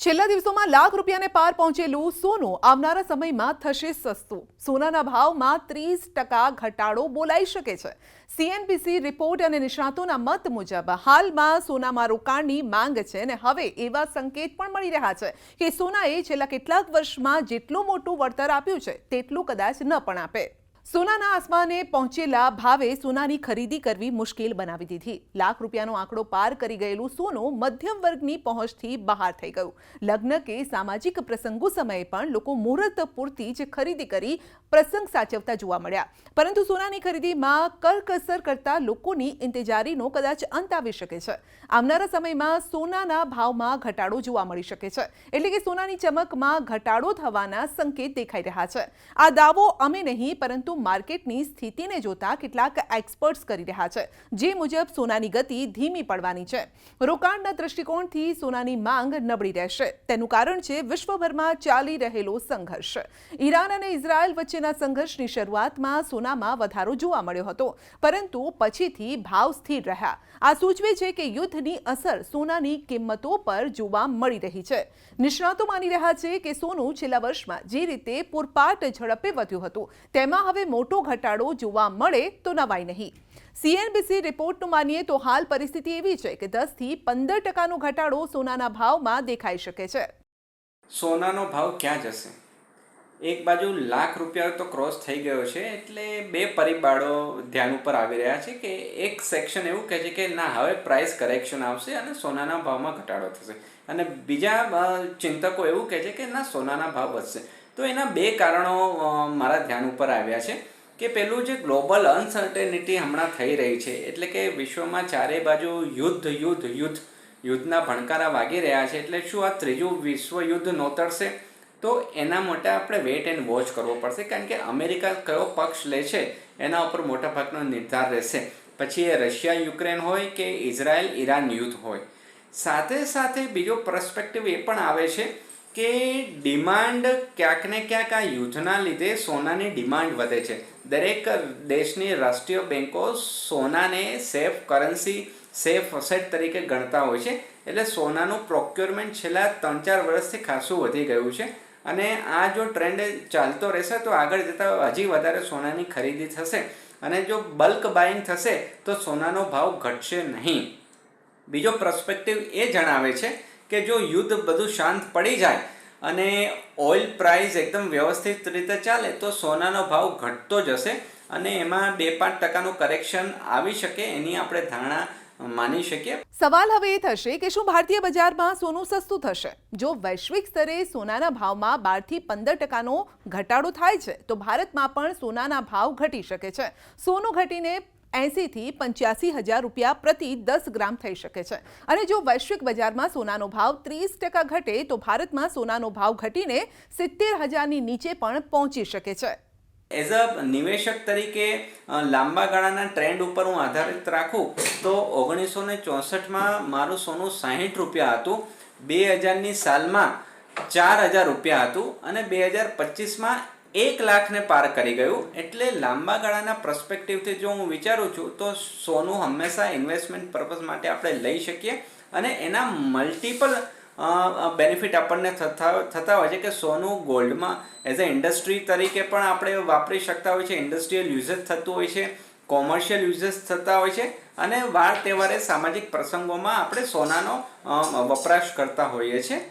છેલ્લા દિવસોમાં લાખ રૂપિયાને પાર પહોંચેલું સોનું આવનારા સમયમાં થશે સસ્તું. સોનાના ભાવમાં 30% ઘટાડો બોલાઈ શકે છે. સીએનબીસી રિપોર્ટ અને નિષ્ણાતોના મત મુજબ હાલમાં સોનામાં રોકાણની માંગ છે અને હવે એવા સંકેત પણ મળી રહ્યા છે કે સોનાએ છેલ્લા કેટલાક વર્ષમાં જેટલું મોટું વળતર આપ્યું છે તેટલું કદાચ ન પણ આપે. સોનાના આસમાને પહોંચેલા ભાવે સોનાની ખરીદી કરવી મુશ્કેલ બનાવી દીધી. લાખ રૂપિયાનો આંકડો પાર કરી ગયેલું સોનું મધ્યમ વર્ગની પહોંચથી બહાર થઈ ગયું. લગ્ન કે સામાજિક પ્રસંગો સમયે પણ લોકો મુહૂર્ત પૂરતી જ ખરીદી કરી પ્રસંગ સાચવતા જોવા મળ્યા. પરંતુ સોનાની ખરીદીમાં કરકસર કરતા લોકોની ઇંતજારીનો કદાચ અંત આવી શકે છે. આવનારા સમયમાં સોનાના ભાવમાં ઘટાડો જોવા મળી શકે છે. એટલે કે સોનાની ચમકમાં ઘટાડો થવાના સંકેત દેખાઈ રહ્યા છે. આ દાવો અમે નહીં પરંતુ માર્કેટની સ્થિતિને જોતા કેટલાક એક્સપર્ટ્સ કરી રહ્યા છે, જે મુજબ સોનાની ગતિ ધીમી પડવાની છે. રોકાણના દૃષ્ટિકોણથી સોનાની માંગ નબળી રહેશે. તેનું કારણ છે વિશ્વભરમાં ચાલી રહેલો સંઘર્ષ. ઈરાન અને ઇઝરાયલ વચ્ચેના સંઘર્ષની શરૂઆતમાં સોનામાં વધારો જોવા મળ્યો હતો, પરંતુ પછીથી ભાવ સ્થિર રહ્યા. આ સૂચવે છે કે યુદ્ધની અસર સોનાની કિંમતો પર જોવા મળી રહી છે. નિષ્ણાતો માની રહ્યા છે કે સોનું છેલ્લા વર્ષમાં જે રીતે પૂરપાટ ઝડપે વધ્યું હતું તેમાં હવે મોટો ઘટાડો જોવા મળે તો નવાઈ નહીં. સીએનબીસી રિપોર્ટનું માનીએ તો હાલ પરિસ્થિતિ એવી છે કે 10થી 15% ઘટાડો સોનાના ભાવમાં દેખાઈ શકે છે. સોનાનો ભાવ ક્યાં જશે? એક બાજુ લાખ રૂપિયા તો ક્રોસ થઈ ગયો છે, એટલે બે પરિબળો ધ્યાન ઉપર આવી રહ્યા છે કે એક સેક્શન એવું કહે છે કે ના, હવે પ્રાઇસ કરેક્શન આવશે અને સોનાના ભાવમાં ઘટાડો થશે, અને બીજા ચિંતકો એવું કહે છે કે ના, સોનાના ભાવ વધશે. તો એના બે કારણો મારા ધ્યાન ઉપર આવ્યા છે કે પહેલું, જે ગ્લોબલ અનસર્ટેનિટી હમણાં થઈ રહી છે, એટલે કે વિશ્વમાં ચારે બાજુ યુદ્ધના ભણકારા વાગી રહ્યા છે. એટલે શું આ ત્રીજું વિશ્વયુદ્ધ નોતરશે? તો એના માટે આપણે વેઇટ એન્ડ વોચ કરવો પડશે, કારણ કે અમેરિકા કયો પક્ષ લે છે એના ઉપર મોટાભાગનો નિર્ધાર રહેશે. પછી એ રશિયા યુક્રેન હોય કે ઇઝરાયલ ઈરાન યુદ્ધ હોય. સાથે સાથે બીજો પર્સપેક્ટિવ એ પણ આવે છે કે ડિમાન્ડ ક્યાંક ને ક્યાંક આ યુદ્ધના લીધે સોનાની ડિમાન્ડ વધે છે. દરેક દેશની રાષ્ટ્રીય બેન્કો સોનાને સેફ કરન્સી, સેફ અસેટ તરીકે ગણતા હોય છે. એટલે સોનાનું પ્રોક્યોરમેન્ટ છેલ્લા 3-4 વર્ષથી ખાસું વધી ગયું છે, અને આ જો ટ્રેન્ડ ચાલતો રહેશે તો આગળ જતાં હજી વધારે સોનાની ખરીદી થશે, અને જો બલ્ક બાઇંગ થશે તો સોનાનો ભાવ ઘટશે નહીં. બીજો પર્સપેક્ટિવ એ જણાવે છે કે જો યુદ્ધ બધું શાંત પડી જાય અને ઓઇલ પ્રાઇસ એકદમ વ્યવસ્થિત રીતે ચાલે તો સોનાનો ભાવ ઘટતો જશે, અને એમાં 2-5% કરેક્શન આવી શકે, એની આપણે ધારણા માની શકીએ. સવાલ હવે એ થશે કે શું ભારતીય બજારમાં સોનું સસ્તું થશે? જો વૈશ્વિક સ્તરે સોનાના ભાવમાં 12થી 15% ઘટાડો થાય છે તો ભારતમાં પણ સોનાના ભાવ ઘટી શકે છે. સોનું ઘટીને 80,000 થી 85,000 રૂપિયા પ્રતિ 10 ગ્રામ થઈ શકે છે. અને જો વૈશ્વિક બજારમાં સોનાનો ભાવ 30% ઘટે તો ભારતમાં સોનાનો ભાવ ઘટીને 70,000ની નીચે પણ પહોંચી શકે છે. એઝ અ નિવેશક તરીકે લાંબા ગાળાના ટ્રેન્ડ ઉપર હું આધારિત રાખું તો 1964માં મારું સોનું 60 રૂપિયા હતું, 2000ની સાલમાં 4000 રૂપિયા હતું, અને 2025માં 1 લાખને પાર કરી ગયું. એટલે લાંબા ગાળાના પર્સપેક્ટિવથી જો હું વિચારું છું તો સોનું હંમેશા ઇન્વેસ્ટમેન્ટ પર્પઝ માટે આપણે લઈ શકીએ, અને એના મલ્ટિપલ બેનિફિટ આપણને થતા હોય છે કે સોનું ગોલ્ડમાં એઝ અ ઇન્ડસ્ટ્રી તરીકે પણ આપણે વાપરી શકતા હોય છે, ઇન્ડસ્ટ્રીયલ યુઝેસ થતું હોય છે, કોમર્શિયલ યુઝેસ થતા હોય છે, અને વાર તહેવારે સામાજિક પ્રસંગોમાં આપણે સોનાનો વપરાશ કરતા હોઈએ છીએ.